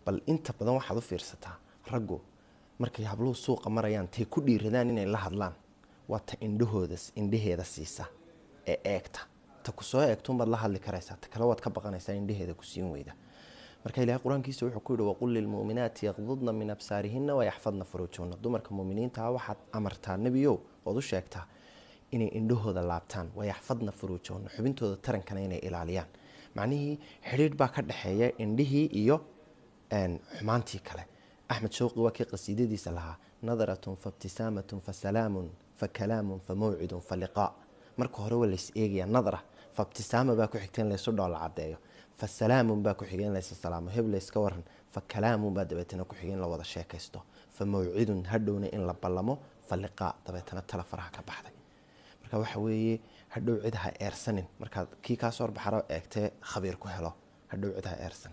bal inta badan waxaad u fiirsataa raggu markay habluhu suuqa marayaan tay ku dhiiradaan inay la hadlaan waa ta indhaheeda siisa ee eegta ta ku soo eegtuunbaad la hadli karaysaa ta kale waad ka baqanaysaa indhaheeda ku siin weyda marka ilaahay qur-aankiisa wuxuu ku yidhi waqul lilmu'minaati yaqdudna min absaarihinna wayaxfadna furuujahunna dumarka muuminiinta waxaad amartaa nebiyow ood u sheegtaa inay indhahooda laabtaan wayaxfadna furuujahunna xubintooda tarankana inay ilaaliyaan macnihii xidhiidh baa ka dhexeeya indhihii iyo xumaantii kale axmed shawqi waa kii qasiidadiisa lahaa nadaratun faibtisaamatun fasalaamun fakalaamun famawcidun faliqaa marka hore waa lays eegayaa nadra faibtisaama baa ku xigta in laysu dhoola cadeeyo fasalaamun baa ku xigay in laysa salaamo heb layska waran fakalaamun baa dabeetana ku xigay in la wada sheekaysto famawcidun hadhowna in la ballamo faliqaa dabeetana tala faraha ka baxday marka waxa weeye hadhow cid ha eersanin markaad kii kaa soo horbaxaro eegtee khabiir ku helo hadhow cid ha eersan